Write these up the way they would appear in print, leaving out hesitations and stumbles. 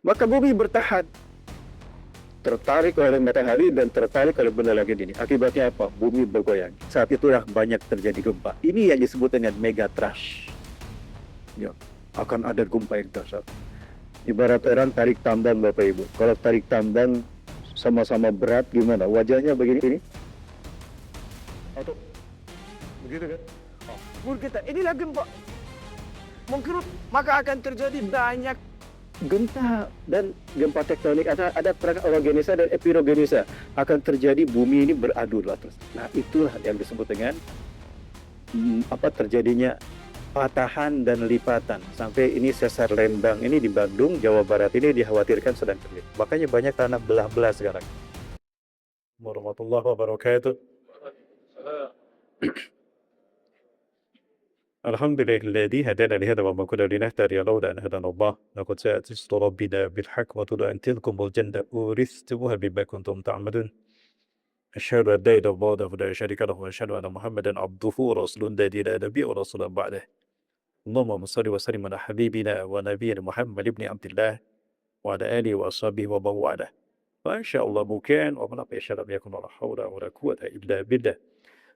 maka bumi bertahan. Tertarik oleh matahari dan tertarik oleh benda langit ini. Akibatnya apa? Bumi bergoyang. Saat itulah banyak terjadi gempa. Ini yang disebut dengan megatrash. Ya, akan ada gempa yang dahsyat. Ibarat orang tarik tambang, Bapak Ibu. Kalau tarik tambang sama-sama berat gimana? Wajahnya begini, atau begitu kan? Oh, kita inilah gempa mengkerut, maka akan terjadi banyak gempa dan gempa tektonik. Ada orogenesa dan epirogenesa, akan terjadi. Bumi ini beradu lah terus. Nah, itulah yang disebut dengan terjadinya patahan dan lipatan. Sampai ini sesar Lembang ini di Bandung, Jawa Barat ini dikhawatirkan sedang terjadi. Makanya banyak tanah belah-belah sekarang. Warahmatullahi wabarakatuh. الحمد لله الذي هدانا لهذا وما كنا لنهتدي لولا أن هدانا الله لقد سأتست ربنا بالحق وطلع أن تلكم الجنة أورثتموها بما كنتم تعملون أشهد أن لا إله إلا الله وحده لا شريك له وأشهد أن محمدا عبده ورسوله الذي لا نبي ورسول بعده اللهم صل وسلم على حبيبنا ونبينا محمد بن عبد الله وعلى آله وأصحابه ومن والاه وإن شاء الله مكان ومن يشهد أن يكون ولا حول ولا قوة إلا بالله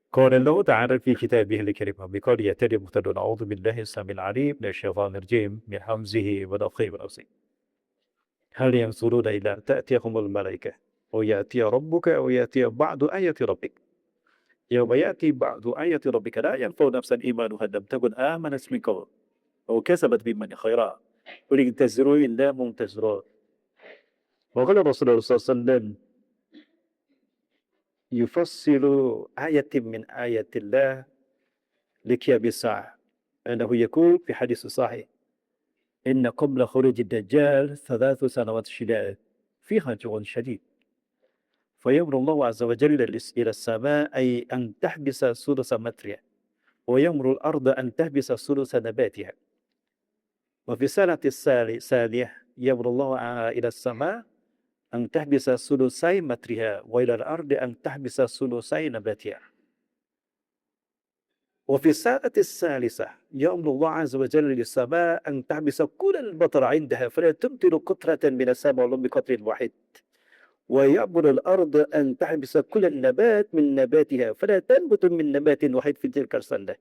قال الله تعالى في كتابه الكريم بقول يتدي مهتدون أعوذ بالله السميع العليم من الشيطان الرجيم من حمزه ونفخه ونفسه هل ينظرون إلا أن تأتيهم الملائكة ويأتي ربك ويأتي بعض آيات ربك يوم يأتي بعض آيات ربك لا ينفع نفسا إيمانها لم تكن آمنت من قبل أو كسبت بمن خيرا قل انتظروا إلا منتظرون وقال الرسول صلى الله عليه وسلم يفصل آية من آيات الله لقيام الساعة أنه يقول في حديث صحيح إن قبل خروج الدجال 3 سنوات شداد فيها جوع شديد فيأمر الله عز وجل إلى السماء أي أن تحبس ثلث مترها ويأمر الأرض أن تحبس ثلث نباتها وفي السنة الثانية يأمر الله إلى السماء أن تحبس ثلثي مترها وإلى الأرض أن تحبس ثلثي نباتها وفي السنة الثالثة يأمر الله عز وجل للسماء أن تحبس كل المطر عندها فلا تمطر قطرة من السماء ولو بقطر واحد ويأمر الأرض أن تحبس كل النبات من نباتها فلا تنبت من نبات واحد في تلك السنة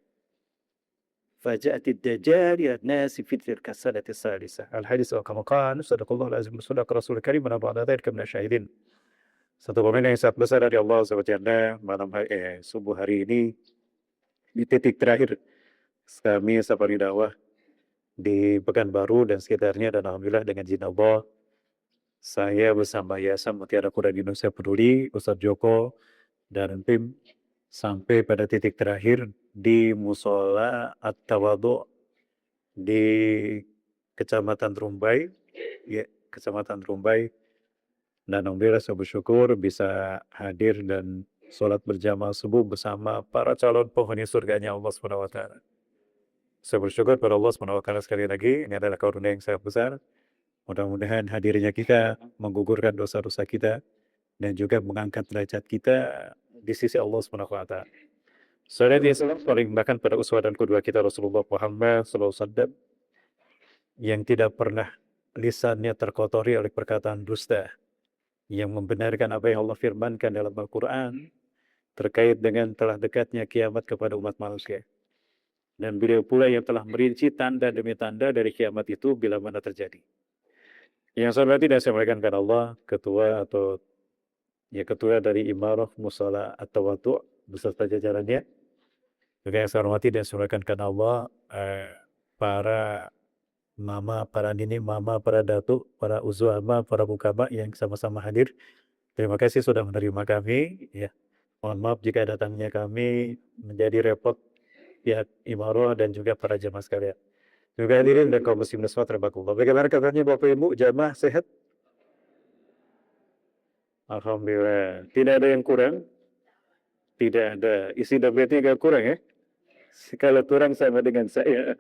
فجاءت الدجال إلى الناس في تلك السنة الثالثة الحديث كما قال صدق الله العظيم وصدق رسول الكريم ونبعنا ذلك من الشاهدين. Satu momen yang sangat besar dari Allah SWT malam subuh hari ini di titik terakhir kami safari dakwah di Pekanbaru dan sekitarnya, dan alhamdulillah dengan izin Allah saya bersama Yayasan Mutiara Kuda di Indonesia Peduli, Ustadz Joko dan tim sampai pada titik terakhir di Musola At-Tawadhu di Kecamatan Rumbai, ya, Kecamatan Rumbai. Dan alhamdulillah saya bersyukur bisa hadir dan sholat berjamaah subuh bersama para calon penghuni surganya Allah Subhanahu wa taala. Saya bersyukur pada Allah Subhanahu wa taala sekali lagi, ini adalah karunia yang sangat besar. Mudah-mudahan hadirnya kita menggugurkan dosa-dosa kita dan juga mengangkat derajat kita di sisi Allah Subhanahu wa taala. Salat Islam paling bahkan pada uswah dan kedua kita Rasulullah Muhammad sallallahu alaihi wasallam yang tidak pernah lisannya terkotori oleh perkataan dusta, yang membenarkan apa yang Allah firmankan dalam Al-Quran terkait dengan telah dekatnya kiamat kepada umat manusia. Dan beliau pula yang telah merinci tanda demi tanda dari kiamat itu bila mana terjadi. Yang saya hormati dan saya muliakan karena Allah, ketua dari Imarah Musola At-Tawadhu beserta jajarannya. Juga yang saya hormati dan saya muliakan karena Allah, para mama, para nini, mama, para datuk, para uzwama, para mukaba yang sama-sama hadir. Terima kasih sudah menerima kami. Ya, mohon maaf jika datangnya kami menjadi repot pihak Imarah dan juga para jamaah sekalian. Juga hadirin dan kaum muslimin rahimakumullah. Bagaimana kabarnya Bapak Ibu jamaah sehat? Alhamdulillah. Tidak ada yang kurang? Tidak ada. Isi dompetnya agak kurang ya? Kalau kurang sama dengan saya.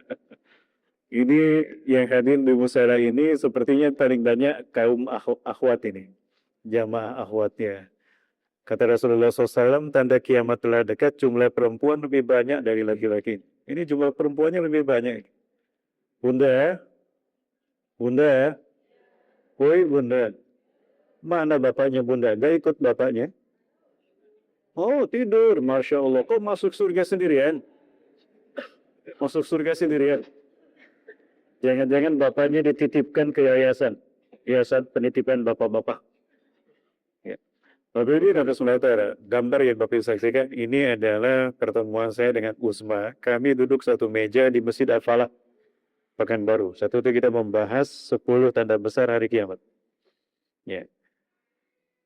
Ini yang hadir di musyawarah ini sepertinya paling banyak kaum akhwat ini, jamaah akhwatnya. Kata Rasulullah SAW, tanda kiamat telah dekat, jumlah perempuan lebih banyak dari laki-laki. Ini jumlah perempuannya lebih banyak. Bunda, Bunda, Woi bunda, mana bapaknya bunda? Gak ikut bapaknya? Oh tidur, Masya Allah. Kok masuk surga sendirian? Masuk surga sendirian? Jangan-jangan bapaknya dititipkan ke yayasan. Yayasan penitipan bapak-bapak. Ya. Bapak ini ada sementara gambar yang Bapak saksikan ini adalah pertemuan saya dengan Usma. Kami duduk satu meja di Masjid Al-Falah, Pekanbaru. Satu itu kita membahas 10 tanda besar hari kiamat. Ya.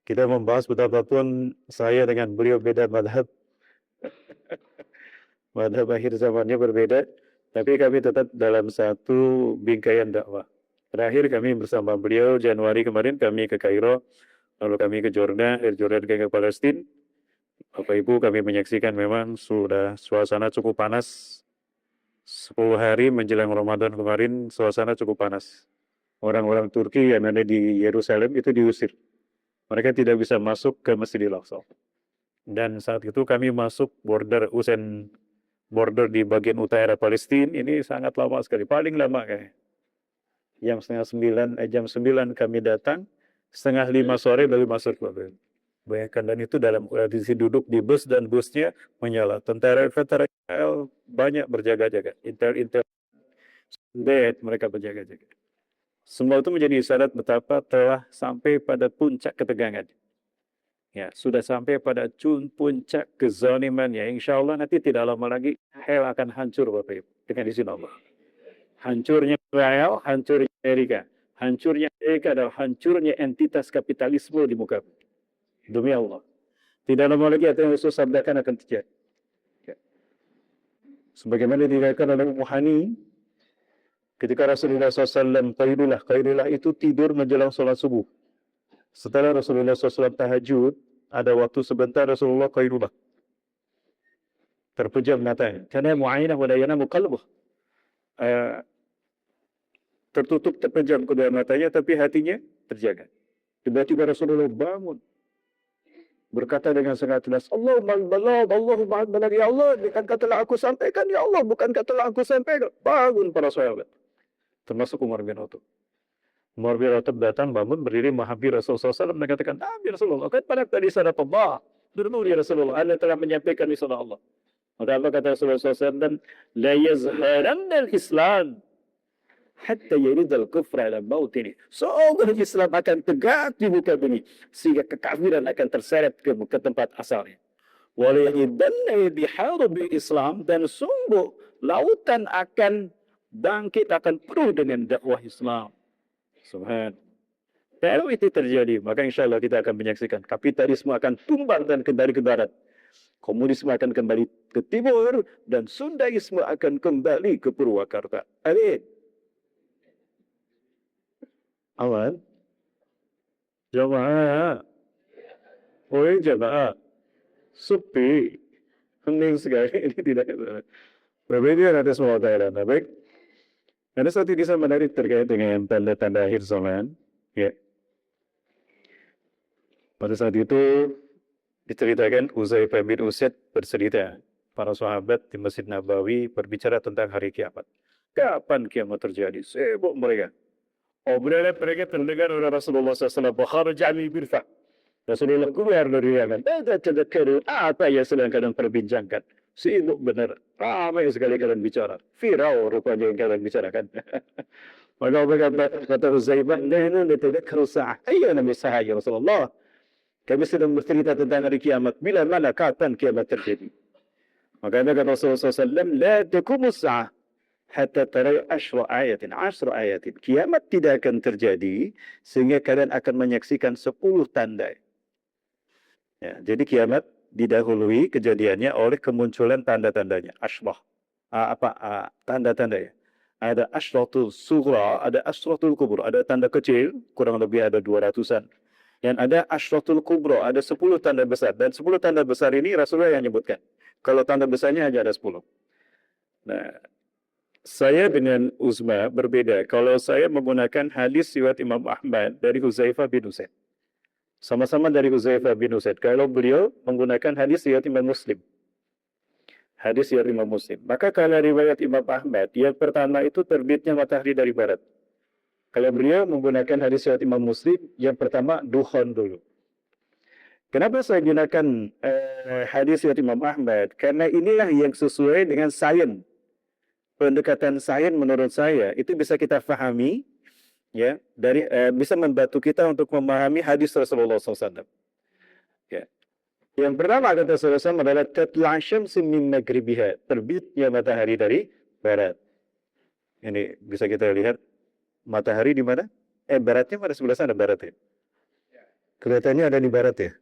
Kita membahas betapapun saya dengan beliau beda madhab. Madhab akhir zamannya berbeda. Tapi kami tetap dalam satu bingkaian dakwah. Terakhir kami bersama beliau Januari kemarin kami ke Kairo. Lalu kami ke Jordan, dari Jordan ke Palestina. Bapak Ibu kami menyaksikan memang sudah suasana cukup panas. 10 hari menjelang Ramadan kemarin suasana cukup panas. Orang-orang Turki yang ada di Yerusalem itu diusir. Mereka tidak bisa masuk ke Masjidil Aqsa. Dan saat itu kami masuk border di bagian utara Palestina ini sangat lama sekali. Paling lama kayak jam 9 kami datang, setengah 5 sore baru masuk. Bayangkan, dan itu dalam kondisi duduk di bus dan busnya menyala. Tentara-tentara Israel banyak berjaga-jaga. Intel mereka berjaga-jaga. Semua itu menjadi isyarat betapa telah sampai pada puncak ketegangan. Ya, sudah sampai pada puncak kezaliman ya. Insya Allah nanti tidak lama lagi hell akan hancur Bapak Ibu dengan izin Allah. Hancurnya Israel, hancurnya Amerika. Hancurnya Amerika adalah hancurnya entitas kapitalisme di muka bumi. Demi Allah. Tidak lama lagi apa yang Rasul sabdakan akan terjadi. Ya. Sebagaimana dikatakan oleh Muhani, ketika Rasulullah SAW Qailullah itu tidur menjelang sholat subuh. Setelah Rasulullah SAW tahajud, ada waktu sebentar Rasulullah Qailullah. Terpejam matanya. Karena mu'ainah wa la yanamu qalbuh. Tertutup, terpejam kedua matanya, tapi hatinya terjaga. Tiba-tiba Rasulullah bangun. Berkata dengan sangat jelas, Allahumma balag, ya Allah, bukankah telah aku sampaikan, ya Allah, bukankah telah aku sampaikan. Bangun para sahabat. Termasuk Umar bin Khattab. Umar bin Khattab datang, bangun, berdiri, menghampiri Rasulullah SAW, dan katakan, Nabi Rasulullah, kan pada tadi sadat Allah. Dulu ya Rasulullah, Anda telah menyampaikan risalah Allah. Maka apa kata Rasulullah SAW, La yazharanna al-Islam, hatta yuridal kufra ala mautini. Seolah Islam akan tegak di muka bumi, sehingga kekafiran akan terseret ke tempat asalnya. Walayidanna biharubi Islam, dan sungguh lautan akan bangkit, akan penuh dengan dakwah Islam. Subhan. Kalau itu terjadi, maka insya Allah kita akan menyaksikan kapitalisme akan tumbang dan kembali ke barat. Komunisme akan kembali ke timur, dan Sundaisme akan kembali ke Purwakarta. Amin. Awan. Jamaah. Oi jamaah. Sepi. Hening sekali. Ini tidak. Berbeda ada semua daerah. Baik. Ada satu kisah menarik terkait dengan tanda-tanda akhir zaman. Ya. Pada saat itu diceritakan Uzaifah bin Usaid bercerita, para sahabat di Masjid Nabawi berbicara tentang hari kiamat. Kapan kiamat terjadi? Sibuk mereka. Obrolan mereka terdengar oleh Rasulullah SAW. Kharaja min birfa. Rasulullah keluar dari ruangan. Apa yang sedang kalian perbincangkan? Sibuk benar. Ramai sekali kalian bicara. Firau rupanya yang kalian bicarakan. Maka kata Uzaifah, "Nahnu natadhakkaru sa'ah." Ayyana misaha ya Rasulullah. Kami sedang bercerita tentang hari kiamat. Bila mana kapan kiamat terjadi? Maka kata Rasulullah SAW, "La taqumus sa'ah hatta taray 10 ayatin." 10 ayatin. Kiamat tidak akan terjadi sehingga kalian akan menyaksikan 10 tanda. Ya, jadi kiamat didahului kejadiannya oleh kemunculan tanda-tandanya. Ashrah. Tanda-tandanya. Ada asyratul sughra, ada asyratul kubra, ada tanda kecil, kurang lebih ada 200-an. Dan ada asyratul kubra, ada 10 tanda besar. Dan 10 tanda besar ini Rasulullah yang menyebutkan. Kalau tanda besarnya hanya ada 10. Nah, saya dengan Uzma berbeda. Kalau saya menggunakan hadis riwayat Imam Ahmad dari Huzaifah bin Usaid. Sama-sama dari Huzaifah bin Usaid. Kalau beliau menggunakan hadis riwayat Imam Muslim. Hadis riwayat Imam Muslim. Maka kalau riwayat Imam Ahmad, yang pertama itu terbitnya matahari dari barat. Kalau beliau menggunakan hadis riwayat Imam Muslim, yang pertama dukhon dulu. Kenapa saya gunakan hadis riwayat Imam Ahmad? Karena inilah yang sesuai dengan sains. Pendekatan sains menurut saya itu bisa kita fahami, ya, dari bisa membantu kita untuk memahami hadis Rasulullah SAW. Ya. Yang pertama kata Rasulullah SAW adalah tatla' syamsu min maghribiha, terbitnya matahari dari barat. Ini bisa kita lihat matahari di mana? Baratnya pada sebelah sana barat ya. Kelihatannya ada di barat ya.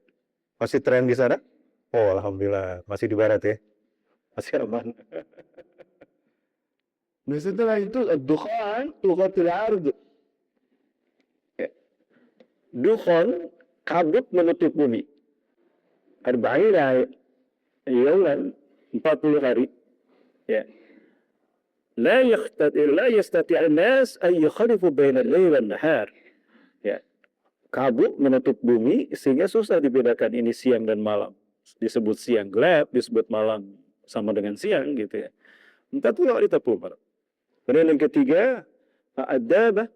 Masih terang di sana? Oh, alhamdulillah masih di barat ya. Masih aman. Nah, setelah itu ad-dukhan tughatil ard. Ya. Dukhan kabut menutup bumi. Arba'ina yawman 40 hari. Ya. La yastati' an-nas an yukhalifu baina al-lail wan nahar. Ya. Kabut menutup bumi sehingga susah dibedakan ini siang dan malam. Disebut siang gelap, disebut malam sama dengan siang gitu ya. 40 hari terputar. Kemudian yang ketiga, ad-dabah,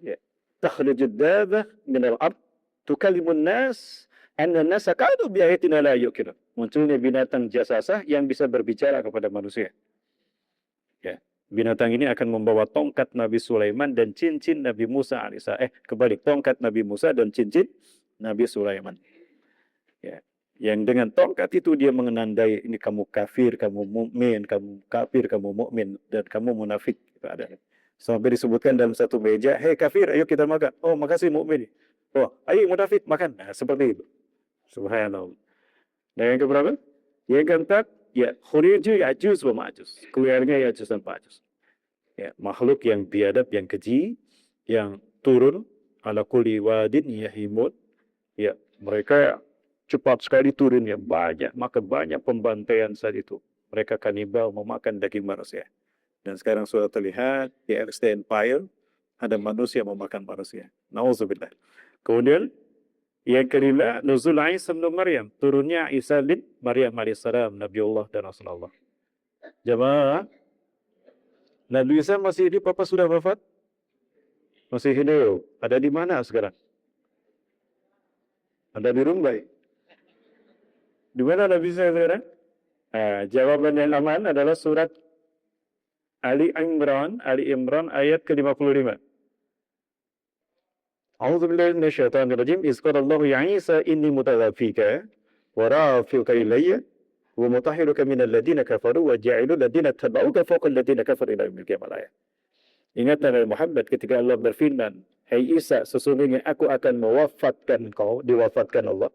ya, takhruj ad-dabah min al-ard tukallimun nas anna an-nasa kanu bi ayatina la yuqinun. Munculnya binatang jasasah yang bisa berbicara kepada manusia. Ya. Binatang ini akan membawa tongkat Nabi Sulaiman dan cincin Nabi Musa alaihissalam. Kebalik, tongkat Nabi Musa dan cincin Nabi Sulaiman. Ya. Yang dengan tongkat itu dia menandai ini kamu kafir, kamu mukmin, kamu kafir, kamu mukmin, dan kamu munafik. Itu ada. Sampai disebutkan dalam satu meja, hei kafir, ayo kita makan. Oh, makasih mukmin. Oh, ayo munafik makan. Nah, seperti itu. Subhanallah. Dan yang keberapa? Yang keempat, ya, khuriju Ya'juj wa Ma'juj. Keluarga Ya'juj dan Ma'juj. Ya, makhluk yang biadab, yang keji, yang turun ala kulli wadin yahimun. Ya, mereka cepat sekali turunnya banyak, maka banyak pembantaian saat itu. Mereka kanibal memakan daging manusia. Dan sekarang sudah terlihat di Erste Empire ada manusia memakan manusia. Nauzubillah. Kemudian yang kelima, nuzul Isa bin Maryam, turunnya Isa bin Maryam alaihissalam, Nabiullah dan Rasulullah. Jemaah, Nabi Isa masih hidup apa sudah wafat? Masih hidup. Ada di mana sekarang? Ada di Rumbai. Di mana Nabi Isa sekarang? Jawaban yang aman adalah surat Ali Imran ayat ke-55. A'udzu billahi minasyaitonir rajim. Iz qala Allahu ya Isa inni mutawafika wa rafi'uka ilayya wa mutahhiruka minal ladina kafaru wa ja'ilul ladina tabauka fawqa alladina kafaru ila yaumil qiyamah. Ingat Nabi Muhammad ketika Allah berfirman, "Hai Isa, sesungguhnya aku akan mewafatkan kau, diwafatkan Allah.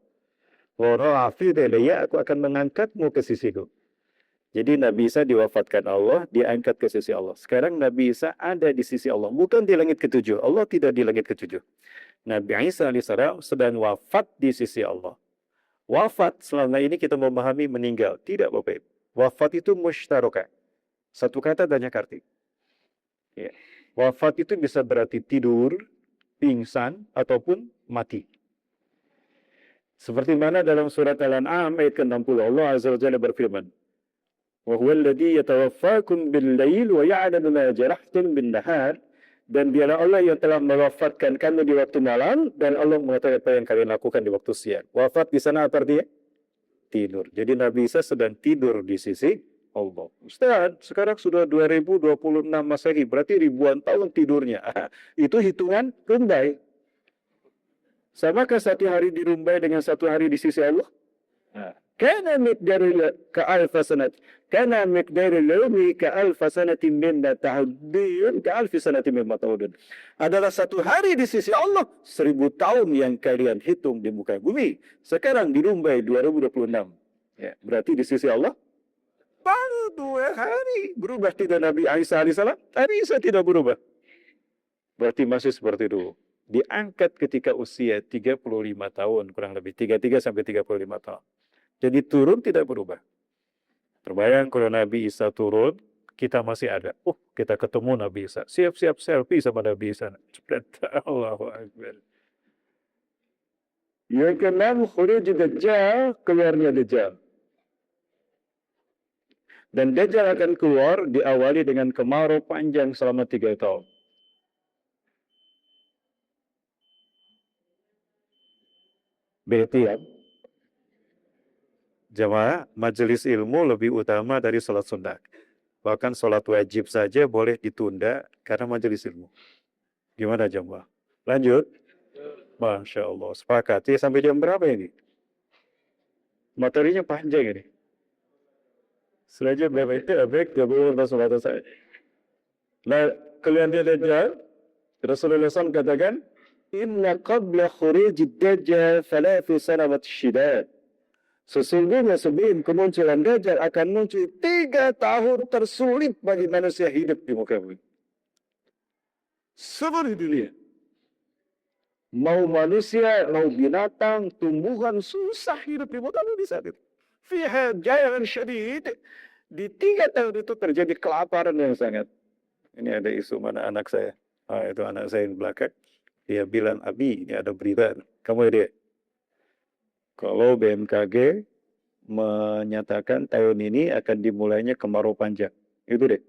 Wa rafi'uka ilayya, aku akan mengangkatmu ke sisiku." Jadi Nabi Isa diwafatkan Allah, diangkat ke sisi Allah. Sekarang Nabi Isa ada di sisi Allah, bukan di langit ketujuh. Allah tidak di langit ketujuh. Nabi Isa alaihissalam sedang wafat di sisi Allah. Wafat selama ini kita memahami meninggal. Tidak, Bapak Ibu. Wafat itu musytarakah. Satu kata banyak arti. Ya. Wafat itu bisa berarti tidur, pingsan, ataupun mati. Seperti mana dalam surat Al-An'am ayat ke-60 Allah Azza wa Jalla berfirman, وَهُوَ الَّذِي يَتَوَفَّاكُمْ بِاللَّيْلِ وَيَعْلَمُ مَا جَرَحْتُمْ بِالنَّهَارِ. Dan dialah Allah yang telah mewafatkan kamu di waktu malam, dan Allah mengetahui apa yang kalian lakukan di waktu siang. Wafat di sana apa artinya? Tidur. Jadi Nabi Isa sedang tidur di sisi Allah. Ustaz, sekarang sudah 2026 Masehi, berarti ribuan tahun tidurnya. Itu hitungan Rumbai. Samakah satu hari di Rumbai dengan satu hari di sisi Allah? Kana miqdarul ka'alfa sanat. Kana miqdarul yawmi ka'alfa sanatin minna ta'udun ka'alfi sanatin mimma ta'udun. Adalah satu hari di sisi Allah 1000 tahun yang kalian hitung di muka bumi. Sekarang di Rumbai 2026. Ya, berarti di sisi Allah baru 2 hari. Berubah tidak Nabi Isa alaihissalam? Nabi Isa tidak berubah. Berarti masih seperti itu. Diangkat ketika usia 35 tahun, kurang lebih 33 sampai 35 tahun. Jadi turun tidak berubah. Terbayang kalau Nabi Isa turun, kita masih ada. Kita ketemu Nabi Isa. Siap-siap selfie sama Nabi Isa. Allahu Akbar. Yang keenam, khuruj Dajjal, keluarnya Dajjal. Dan Dajjal akan keluar diawali dengan kemarau panjang selama 3 tahun. Berarti ya, jamaah majelis ilmu lebih utama dari sholat sunnah. Bahkan sholat wajib saja boleh ditunda karena majelis ilmu. Gimana jamaah? Lanjut. Masya Allah. Sepakati sampai jam berapa ini? Materinya panjang ini. Sengaja berapa itu? Abek, gabung sholat saya. Nah, kalian dia Dajjal, Rasulullah SAW katakan, Inna qabla khurujid Dajjal thalathu sanawat syidad. Sesungguhnya sebelum kemunculan Dajjal akan muncul 3 tahun tersulit bagi manusia hidup di muka bumi. Seluruh dunia. Mau manusia, mau binatang, tumbuhan, susah hidup di muka bumi saat itu. Fiha jayan syadid. Di 3 tahun itu terjadi kelaparan yang sangat. Ini ada isu mana anak saya. Itu anak saya yang belakang. Dia bilang, Abi, ini ada berita. Kamu dia. Kalau BMKG menyatakan tahun ini akan dimulainya kemarau panjang. Itu deh.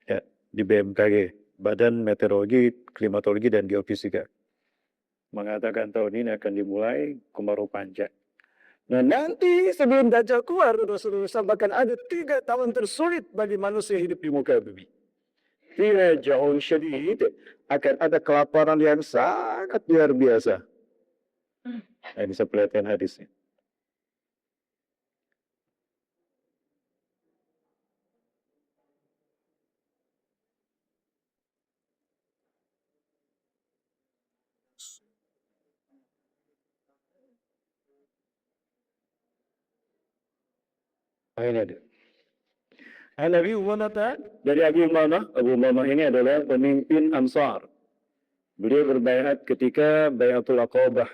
Ya, di BMKG. Badan Meteorologi, Klimatologi, dan Geofisika. Mengatakan tahun ini akan dimulai kemarau panjang. Nah nanti sebelum Dajjal keluar, Rasulullah sampaikan ada 3 tahun tersulit bagi manusia hidup di muka bumi. Tidak jauh syadid, akan ada kelaparan yang sangat luar biasa. Nah, ini saya perhatikan hadisnya. Ini ada. Nabi Umanata dari Abu Umamah. Abu Umamah ini adalah pemimpin Ansar. Beliau berbaiat ketika Bayatul Aqabah,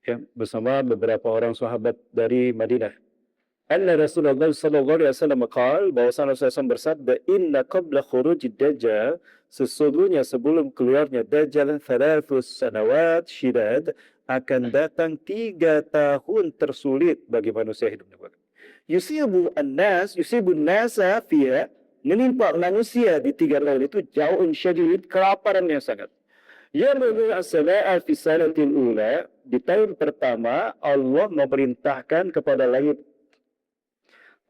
ya, bersama beberapa orang sahabat dari Madinah. Anna Rasulullah sallallahu alaihi wasallam qaal, bahwa Rasulullah bersabda, inna qabla khurujid Dajjal, sesungguhnya sebelum keluarnya Dajjal, 3 sanawat syidad, akan datang 3 tahun tersulit bagi manusia hidup di bumi. Yusibu nasa fiha, menimpa manusia di 3 tahun itu jauh syadid, kelaparan yang sangat. Ya as-sama'a fi sanatil ula, di tahun pertama Allah memerintahkan kepada langit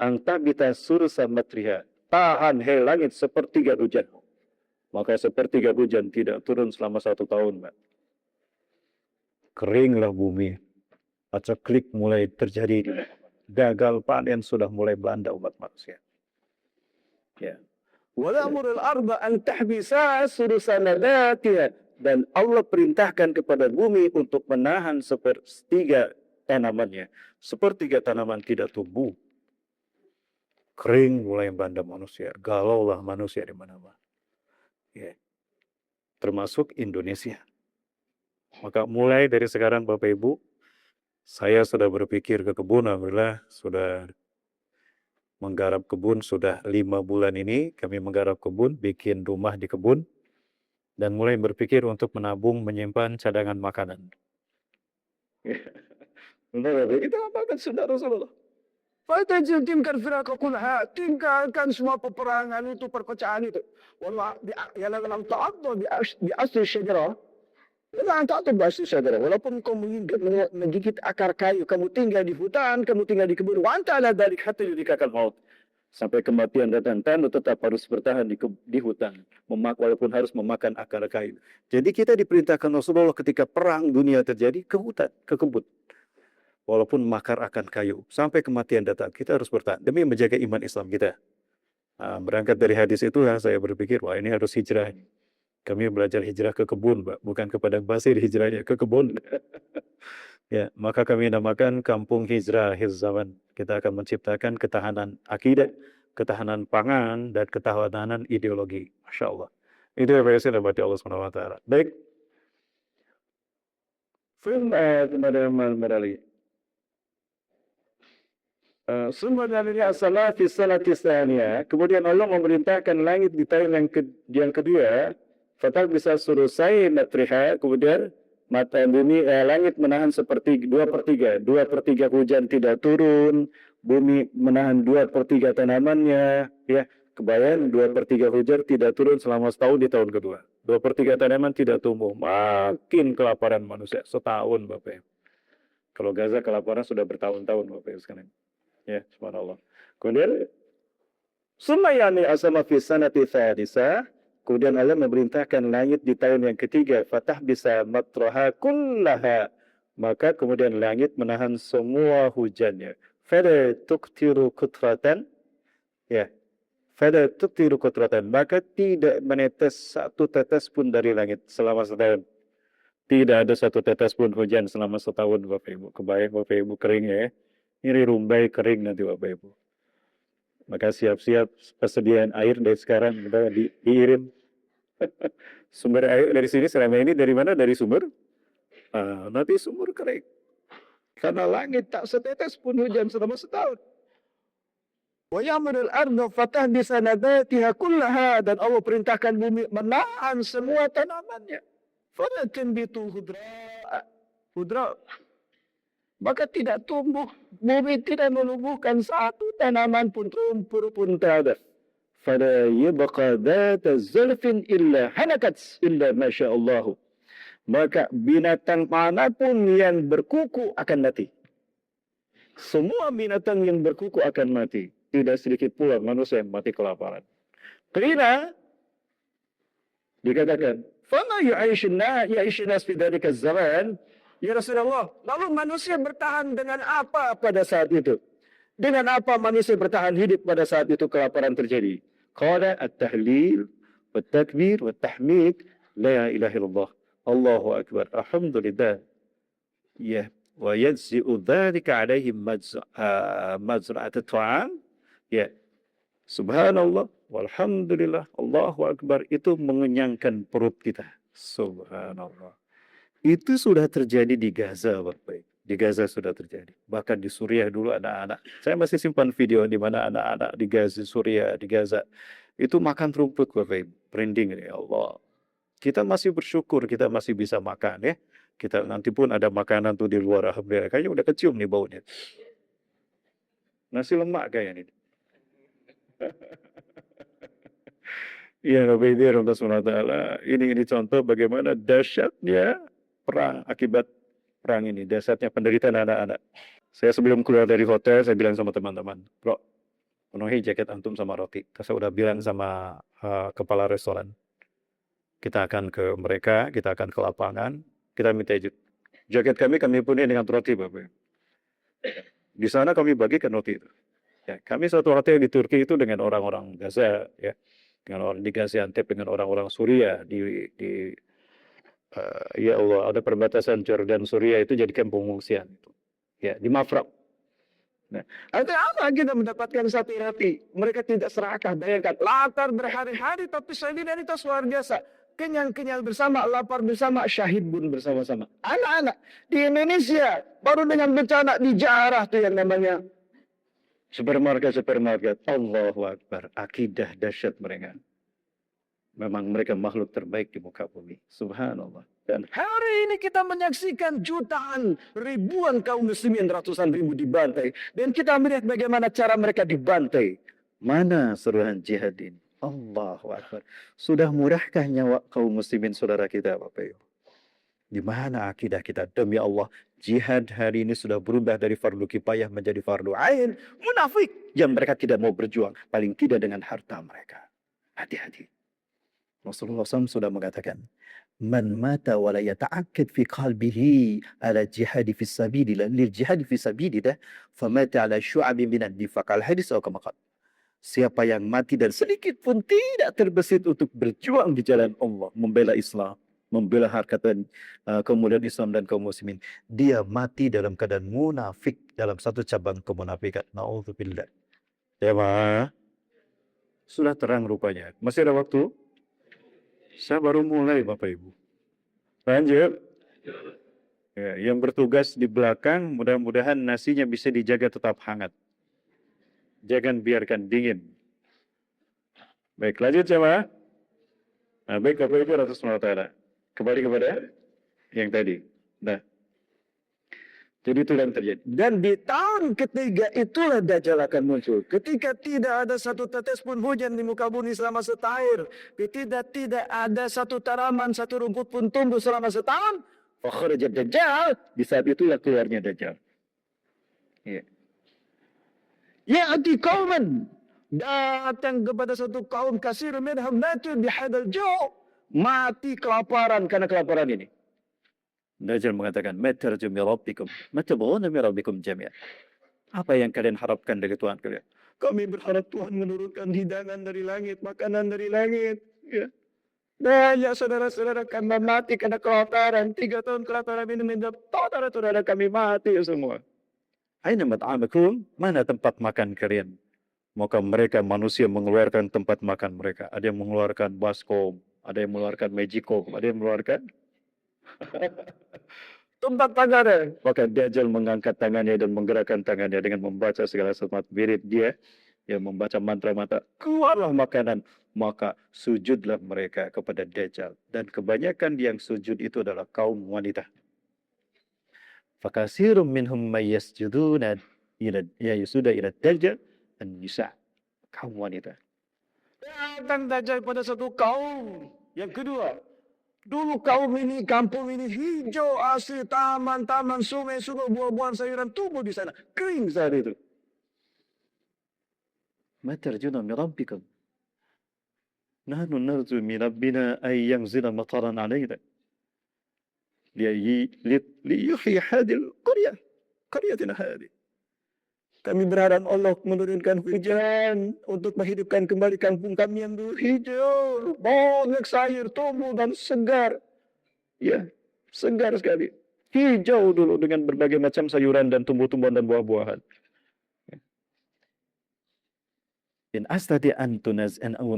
angtabita sursa matriha, tahan hei langit sepertiga hujan. Maka sepertiga hujan tidak turun selama 1 tahun, Mbak. Keringlah bumi. Paceklik mulai terjadi. Gagal panen sudah mulai melanda umat manusia. Ya. Walamurul arba an tahbisa surusanadatiha, dan Allah perintahkan kepada bumi untuk menahan sepertiga tanamannya. Sepertiga tanaman tidak tumbuh. Kering mulai melanda manusia. Galaulah manusia di mana-mana. Ya. Termasuk Indonesia. Maka mulai dari sekarang Bapak Ibu, saya sudah berpikir ke kebun, alhamdulillah sudah menggarap kebun sudah 5 bulan ini. Kami menggarap kebun, bikin rumah di kebun, dan mulai berpikir untuk menabung, menyimpan cadangan makanan. Benar, kita apakan sudah Rasulullah. Tinggalkan semua peperangan itu, perpecahan itu. Wallah, ya dalam ta'addu di asli syajarah. Walaupun kau menggigit akar kayu, kamu tinggal di hutan, kamu tinggal di kebun, sampai kematian datang, kamu tetap harus bertahan di hutan, walaupun harus memakan akar kayu. Jadi kita diperintahkan Rasulullah ketika perang dunia terjadi ke hutan, ke kebun, walaupun makar akan kayu, sampai kematian datang, kita harus bertahan demi menjaga iman Islam kita. Berangkat dari hadis itu, saya berpikir, wah ini harus hijrah. Kami belajar hijrah ke kebun, Pak. Bukan ke padang pasir, hijrahnya ke kebun. Ya, maka kami namakan kampung hijrah zaman. Kita akan menciptakan ketahanan akidah, ketahanan pangan, dan ketahanan ideologi. Masya Allah. Itu yang saya dapat Allah SWT. Baik. Film kepada Merali. Sumber dari asalah fi salati tsaniyah. Kemudian Allah memerintahkan langit di tahun yang kedua. Fatal bisa surusai matriha, kemudian mata bumi, langit menahan seperti 2/3 hujan tidak turun, bumi menahan 2/3 tanamannya, ya, kebayang 2/3 hujan tidak turun selama setahun di tahun kedua. 2/3 tanaman tidak tumbuh. Makin kelaparan manusia. Setahun Bapak Ibu. Kalau Gaza kelaparan sudah bertahun-tahun Bapak Ibu sekalian. Ya, subhanallah. Kemudian Sumayani asama fi sanati thalitha. Kemudian Allah memerintahkan langit di tahun yang ketiga. Fatah bisa matraha kullaha. Maka kemudian langit menahan semua hujannya. Fala tuktiru kutratan. Ya. Fala tuktiru kutratan. Maka tidak menetes satu tetes pun dari langit selama setahun. Tidak ada satu tetes pun hujan selama setahun Bapak Ibu. Kebayang Bapak Ibu kering ya. Ini rumbai kering nanti Bapak Ibu. Maka siap-siap persediaan air dari sekarang kita diirim. Sumber air dari sini selama ini dari mana? Dari sumber? Nanti sumur kering. Karena langit tak setetes pun hujan selama setahun. Wa ya'murul arda fatahbisa nabatiha kullaha, dan Allah perintahkan bumi menahan semua tanamannya. Fala tanbitu khudra. Maka tidak tumbuh, bumi tidak menumbuhkan satu tanaman pun, rumput pun tak ada. Fala yabqa dhata zulfin illa hanakat illa masya Allah. Maka binatang manapun yang berkuku akan mati. Semua binatang yang berkuku akan mati. Tidak sedikit pula manusia yang mati kelaparan. Qila dikatakan, fama ya'ishu nas fi dzalika zaman. Ya Rasulullah, lalu manusia bertahan dengan apa pada saat itu? Dengan apa manusia bertahan hidup pada saat itu kelaparan terjadi? Qala at-tahlil, wat-takbir, wat-tahmid, la ilaha illallah, Allahu akbar, alhamdulillah. Ya, wa yajzi'u dzalika alaihim mazra'at at-ta'am. Ya, subhanallah, walhamdulillah, Allahu akbar, itu mengenyangkan perut kita. Subhanallah. Itu sudah terjadi di Gaza, Bapak. Di Gaza sudah terjadi. Bahkan di Suriah dulu anak-anak. Saya masih simpan video di mana anak-anak di Gaza, Suriah, di Gaza. Itu makan rumput, Bapak. Merinding, ya Allah. Kita masih bersyukur, kita masih bisa makan, ya. Kita nanti pun ada makanan tuh di luar, alhamdulillah. Kayaknya udah kecium nih baunya. Nasi lemak kayaknya nih. Ya, Bapak Ibu, Allah SWT. Ini contoh bagaimana dahsyatnya perang akibat perang ini, dasarnya penderitaan anak-anak. Saya sebelum keluar dari hotel, saya bilang sama teman-teman, bro, penuhi jaket antum sama roti. Saya udah bilang sama kepala restoran, kita akan ke mereka, kita akan ke lapangan, kita minta jaket kami penuhi dengan roti, Bapak. Di sana kami bagikan roti itu. Ya, kami satu hotel di Turki itu dengan orang-orang Gaza, ya, dengan orang di Gaziantep, dengan orang-orang Suriah ya Allah, ada perbatasan Jordan Suriah itu jadikan pengungsian itu. Ya, di Mafraq. Nah, apa kita mendapatkan satu roti? Mereka tidak serakah, bayangkan. Lapar berhari-hari tapi solidaritas luar biasa. Kenyang-kenyang bersama, lapar bersama, syahid pun bersama-sama. Anak-anak di Indonesia baru dengan bencana di Jarah tuh yang namanya supermarket. Allahu Akbar, akidah dahsyat mereka. Memang mereka makhluk terbaik di muka bumi. Subhanallah. Dan hari ini kita menyaksikan jutaan, ribuan kaum muslimin, ratusan ribu dibantai. Dan kita melihat bagaimana cara mereka dibantai. Mana seruan jihad ini? Allahu Akbar. Sudah murahkah nyawa kaum muslimin saudara kita, Bapak Ibu? Di mana akidah kita? Demi Allah, jihad hari ini sudah berubah dari fardu kifayah menjadi fardu ain. Munafik yang mereka tidak mau berjuang, paling tidak dengan harta mereka. Hati-hati. Rasulullah SAW sudah mengatakan, man mata wa la yata'akkad fi qalbihi ala jihadi fi sabilillah lil jihadi fi sabilillah famata ala syu'abin minan nifaq. Al hadis atau kama qala. Siapa yang mati dan sedikit pun tidak terbesit untuk berjuang di jalan Allah, membela Islam, membela harkatan kemuliaan Islam dan kaum muslimin, dia mati dalam keadaan munafik, dalam satu cabang kemunafikan. Nauzubillah. Ya, Ma. Sudah terang rupanya. Masih ada waktu? Saya baru mulai, Bapak Ibu. Lanjut. Ya, yang bertugas di belakang, mudah-mudahan nasinya bisa dijaga tetap hangat. Jangan biarkan dingin. Baik, lanjut jemaah. Nah, baik Bapak Ibu atas SWT. Kembali kepada yang tadi. Nah, Jadi itu yang terjadi. Dan di tahun ketiga itulah Dajjal akan muncul. Ketika tidak ada satu tetes pun hujan di muka bumi selama setahun. Ketika tidak ada satu tanaman, satu rumput pun tumbuh selama setahun. Fakhraja Dajjal. Di saat itulah keluarnya Dajjal. Ya. Ya'ti qauman. Datang kepada satu kaum kasir minhum matu bihadal ju'. Mati kelaparan karena kelaparan ini. Dajjal mengatakan, "Matarju min rabbikum, matabghuna min rabbikum jami'an." Apa yang kalian harapkan dari Tuhan kalian? Kami berharap Tuhan menurunkan hidangan dari langit, makanan dari langit. Ya. Banyak saudara-saudara kami mati karena kelaparan. 3 tahun kelaparan ini menjadi saudara-saudara kami mati semua. Aina mat'amakum? Mana tempat makan kalian? Maka mereka manusia mengeluarkan tempat makan mereka. Ada yang mengeluarkan baskom, ada yang mengeluarkan magicom, ada yang mengeluarkan tempat tangannya. Maka Dajjal mengangkat tangannya dan menggerakkan tangannya dengan membaca segala sesuatu wirid dia. Yang membaca mantra-mantra, keluarlah makanan. Maka sujudlah mereka kepada Dajjal. Dan kebanyakan yang sujud itu adalah kaum wanita. Fakasirum minhum mayyasjuduna ila Dajjal an-nisa. Kaum wanita. Datang Dajjal pada satu kaum. Yang kedua, dulu kaum ini, kampung ini hijau asli, taman-taman, sungai-sungai, buah-buahan, sayuran tumbuh di sana. Kering saat itu. Ma tarjuna min rabbikum. Nahnu narju min rabbina ay yanzila mataran alayna. Liyuhyi hadil qaryatina hadhi. Kami berharap Allah menurunkan hujan untuk menghidupkan kembali kampung kami yang dulu hijau, banyak sayur tumbuh dan segar. Ya, segar sekali. Hijau dulu dengan berbagai macam sayuran dan tumbuh-tumbuhan dan buah-buahan. In astati an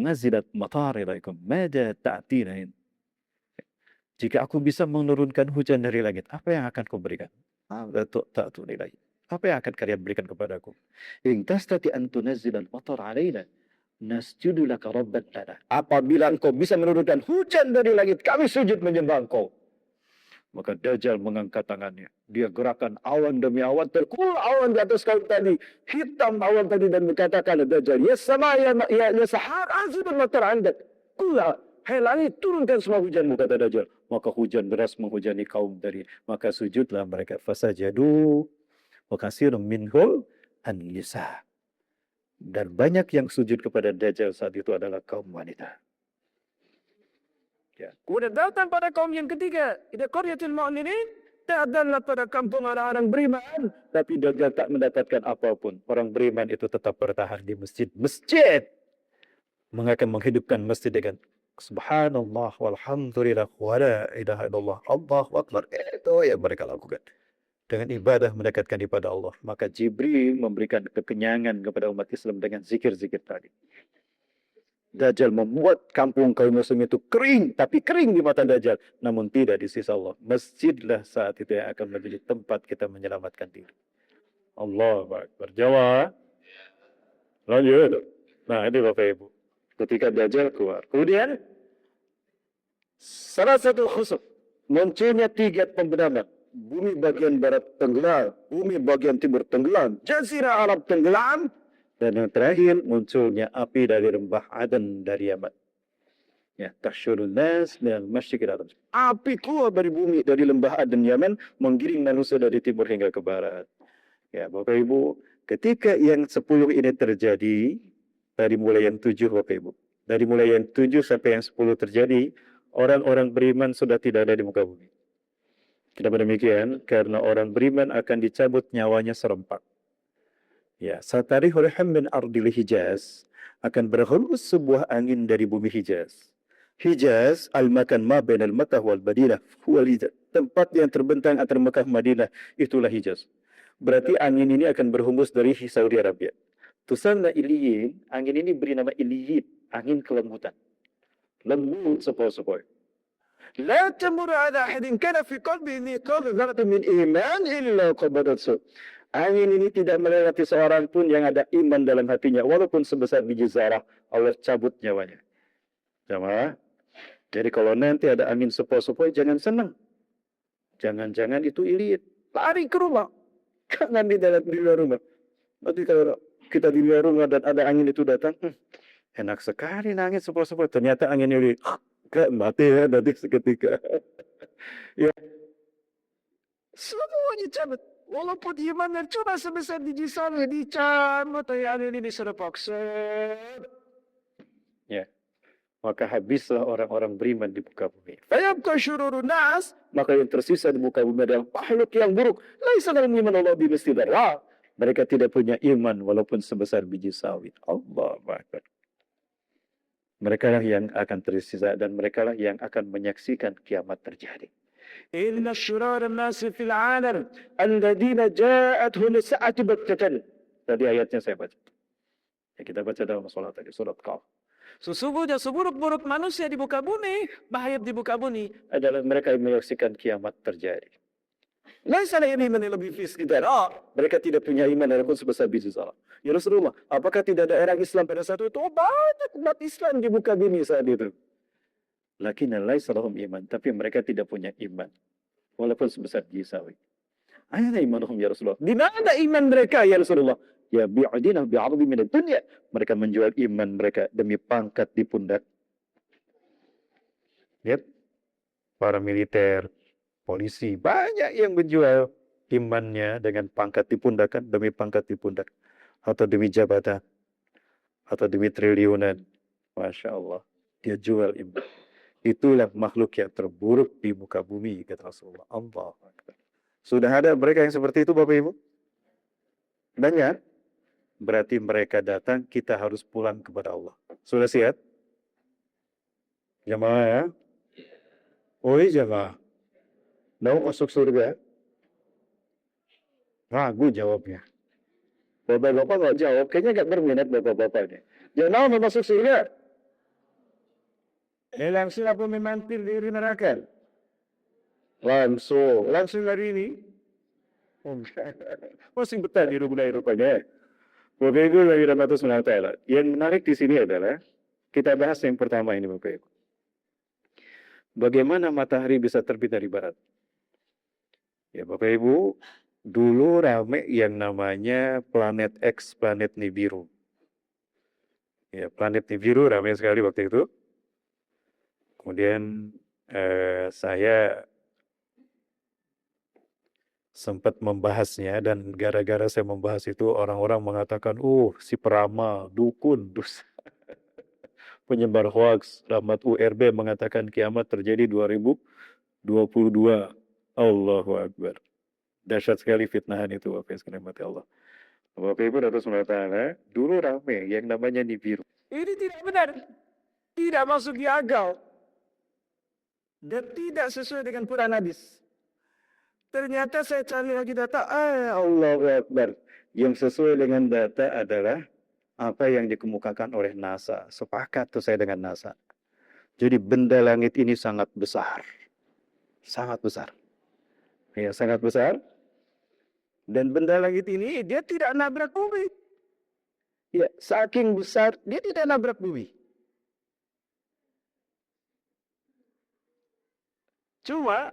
nazilat matar ilaikum, mada ta'tina. Jika aku bisa menurunkan hujan dari langit, apa yang akan kau berikan? Ta'tu ilaihi. Apa yang akan kalian berikan kepadaku? In tastati an tunazzilal matar alaina, nasjudu laka rabban lana. Apabila engkau bisa menurunkan hujan dari langit, kami sujud menyembah engkau. Maka Dajjal mengangkat tangannya. Dia gerakan awan demi awan, terkumpul awan di atas kaum tadi. Hitam awan tadi dan berkatakan Dajjal, "Ya sama ya sahar azibul matar andak." Kula, hai langit, turunkan semua hujanmu, kata Dajjal. Maka hujan deras menghujani kaum tadi. Maka sujudlah mereka. Fasajadu wa katsirun minhum an-nisa. Dan banyak yang sujud kepada Dajjal saat itu adalah kaum wanita. Ya. Kemudian datang pada kaum yang ketiga, ila qaryatil mu'minin, datanglah pada kampung orang-orang beriman, tapi Dajjal tak mendapatkan apapun. Orang beriman itu tetap bertahan di masjid. Akan menghidupkan masjid dengan subhanallah walhamdulillah wa la ilaha illallah Allahu akbar. Itu yang mereka lakukan. Dengan ibadah mendekatkan kepada Allah. Maka Jibril memberikan kekenyangan kepada umat Islam dengan zikir-zikir tadi. Dajjal membuat kampung kaum muslim itu kering. Tapi kering di mata Dajjal. Namun tidak di sisi Allah. Masjidlah saat itu yang akan menjadi tempat kita menyelamatkan diri. Allahu Akbar. Jawab. Lanjut. Nah ini Bapak Ibu. Ketika Dajjal keluar. Kemudian salah satu khusuf. Munculnya 3 pembenaran. Bumi bagian barat tenggelam, bumi bagian timur tenggelam, Jazirah Arab tenggelam, dan yang terakhir munculnya api dari lembah Aden dari Yaman. Ya, tasyurun nas minal masyriqi ila maghrib. Api keluar dari bumi dari lembah Aden Yaman menggiring manusia dari timur hingga ke barat. Ya, Bapak Ibu, ketika yang 10 ini terjadi, dari mulai yang 7 Bapak Ibu, dari mulai yang 7 sampai yang 10 terjadi, orang-orang beriman sudah tidak ada di muka bumi. Kenapa demikian? Karena orang beriman akan dicabut nyawanya serempak. Ya, satari hurham min ardil Hijaz, akan berhembus sebuah angin dari bumi Hijaz. Hijaz al-makan ma bainal Makkah wal Madinah huwa Hijaz. Tempat yang terbentang antara Mekah Madinah, itulah Hijaz. Berarti angin ini akan berhembus dari Saudi Arabia. Tusanna iliyin, angin ini beri nama iliyin, angin kelembutan. Lembut sepoi-sepoi. La tamur ala ahadin kana fi qalbihi mithqal dzarratin min iman illa qabadatu. Angin ini tidak melewati seorang pun yang ada iman dalam hatinya walaupun sebesar biji zarah, Allah cabut nyawanya. Jamaah. Jadi kalau nanti ada angin sepoi-sepoi jangan senang. Jangan-jangan itu ilit. lari ke rumah. Jangan di luar rumah. Nanti kalau kita di luar rumah dan ada angin itu datang, enak sekali nangis sepoi-sepoi. Ternyata anginnya gak mati ya nanti seketika. Ya, semuanya cabut. Walaupun imannya cuma sebesar biji sawi dicabut, ya ini disuruh paksa. Ya, maka habislah orang-orang beriman di muka bumi. Fayabqa syururun nas, maka yang tersisa di muka bumi adalah makhluk yang buruk. Laisa lahum iman Allah bimithli dzarrah. Mereka tidak punya iman walaupun sebesar biji sawit. Allahu Akbar. Mereka lah yang akan tersisa dan mereka lah yang akan menyaksikan kiamat terjadi. Inna syurara nasi fil alam alladhina ja'atuhum sa'ati baktatan. Tadi ayatnya saya baca. Ya, kita baca dalam salat tadi, surat Qaf. Sesungguhnya seburuk-buruk manusia di muka bumi, bahaya di muka bumi adalah mereka yang menyaksikan kiamat terjadi. Laisa lahum iman illa bimithli dzarrah. Mereka tidak punya iman walaupun sebesar biji zarah. Ya Rasulullah, apakah tidak ada orang Islam pada saat itu? Oh, banyak umat Islam di muka bumi saat itu. Lakin laisa lahum iman, tapi mereka tidak punya iman walaupun sebesar biji sawi. Ayana imanuhum ya Rasulullah. Di mana iman mereka ya Rasulullah? Ya bi'adina bi'ardi minad dunya. Mereka menjual iman mereka demi pangkat di pundak. Lihat, para militer, polisi, banyak yang menjual imannya dengan pangkat di pundakan demi pangkat di pundak. Atau demi jabatan. Atau demi triliunan. Masya Allah. Dia jual iman. Itulah makhluk yang terburuk di muka bumi, kata Rasulullah. Allah. Sudah ada mereka yang seperti itu, Bapak Ibu? Banyak. Berarti mereka datang, kita harus pulang kepada Allah. Sudah siap? Jamaah ya? Oi jamaah. Mau masuk surga? Ragu jawabnya. Bapak-bapak nggak jawab, kayaknya nggak berminat bapak-bapaknya. Jangan mau masuk surga. Langsung apa memantil diri neraka? Langsung hari ini. Masih betah di rupanya. Bapak Ibu lagi rahmati Allah. Yang menarik di sini adalah kita bahas yang pertama ini, Bapak Ibu. Bagaimana matahari bisa terbit dari barat? Ya Bapak Ibu, dulu rame yang namanya planet X, planet Nibiru. Ya, planet Nibiru rame sekali waktu itu. Kemudian saya sempat membahasnya dan gara-gara saya membahas itu orang-orang mengatakan, si peramal, dukun, penyebar hoax. Rahmat URB mengatakan kiamat terjadi 2022. Allahu Akbar. Dahsyat sekali fitnahan itu, Bapak sekalian mati Allah. Bapak Ibu Ratus Ta'ala, dulu rame yang namanya Nibiru. Ini tidak benar. Tidak masuk di akal. Dan tidak sesuai dengan Quran hadis. Ternyata saya cari lagi data, Allahu Akbar. Yang sesuai dengan data adalah apa yang dikemukakan oleh NASA. Sepakat tuh saya dengan NASA. Jadi benda langit ini sangat besar. Sangat besar. Ya, sangat besar. Dan benda langit ini dia tidak nabrak bumi. Ya, saking besar dia tidak nabrak bumi. Cuma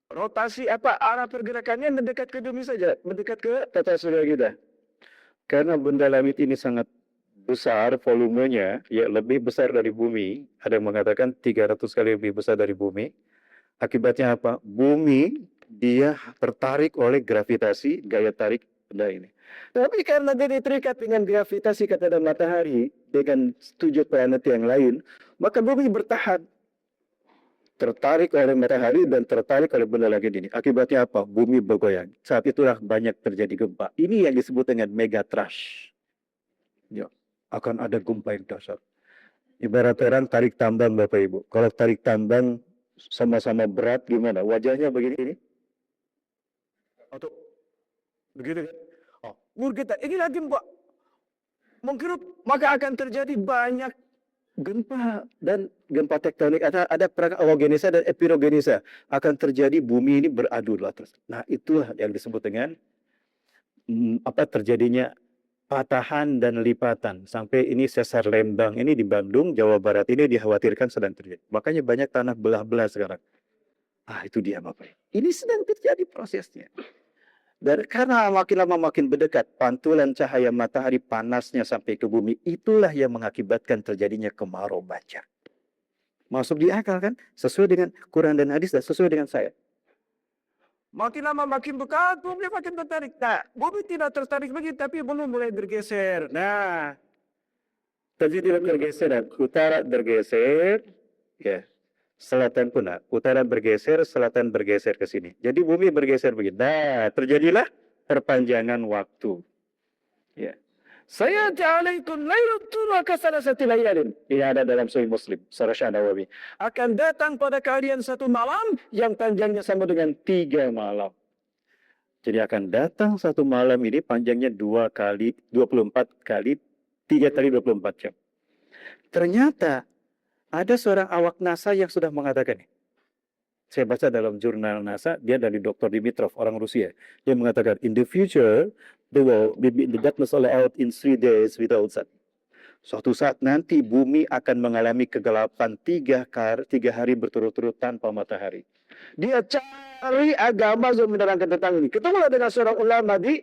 rotasi arah pergerakannya mendekat ke bumi saja, mendekat ke tata surya kita. Karena benda langit ini sangat besar volumenya, ya lebih besar dari bumi. Ada yang mengatakan 300 kali lebih besar dari bumi. Akibatnya apa? Bumi dia tertarik oleh gravitasi, gaya tarik benda ini. Tapi karena dia terikat dengan gravitasi kata matahari dengan 7 planet yang lain, maka bumi bertahan. Tertarik oleh matahari dan tertarik oleh benda langit ini. Akibatnya apa? Bumi bergoyang. Saat itulah banyak terjadi gempa. Ini yang disebut dengan megatrash. Ya, akan ada gempa yang dahsyat. Ibarat orang tarik tambang, Bapak Ibu. Kalau tarik tambang sama-sama berat gimana? Wajahnya begini. Atau begitu kan? Kita ini lagi Mbak. Mengkerut, maka akan terjadi banyak gempa dan gempa tektonik. Ada orogenisa dan epirogenisa. Akan terjadi bumi ini beradu lah terus. Nah, itulah yang disebut dengan terjadinya patahan dan lipatan. Sampai ini sesar Lembang ini di Bandung, Jawa Barat ini dikhawatirkan sedang terjadi. Makanya banyak tanah belah-belah sekarang. Itu dia Bapak. Ini sedang terjadi prosesnya. Dan karena makin lama makin berdekat, pantulan cahaya matahari panasnya sampai ke bumi, itulah yang mengakibatkan terjadinya kemarau banjir. Masuk di akal kan? Sesuai dengan Quran dan hadis dan sesuai dengan saya. Makin lama makin dekat, bumi makin tertarik. Nah, bumi tidak tertarik lagi, tapi belum mulai bergeser. Nah, terjadi pergeseran. Utara bergeser, ya. Selatan pun, utara bergeser, selatan bergeser ke sini. Jadi bumi bergeser begitu. Nah, terjadilah perpanjangan waktu. Ya. Saya ja'alaikum lailatul wa kasanasati layalin. Ini ada dalam Sahih Muslim, Surah An-Nawawi. Akan datang pada kalian satu malam yang panjangnya sama dengan 3 malam. Jadi akan datang satu malam ini panjangnya 2 kali 24 kali 3 kali 24 jam. Ternyata ada seorang awak NASA yang sudah mengatakan, saya baca dalam jurnal NASA, dia dari Dr. Dimitrov, orang Rusia. Dia mengatakan, in the future, the world will be in the darkness all out in 3 days without sun. Suatu saat nanti bumi akan mengalami kegelapan 3 hari berturut-turut tanpa matahari. Dia cari agama untuk menerangkan tentang ini. Ketemulah dengan seorang ulama di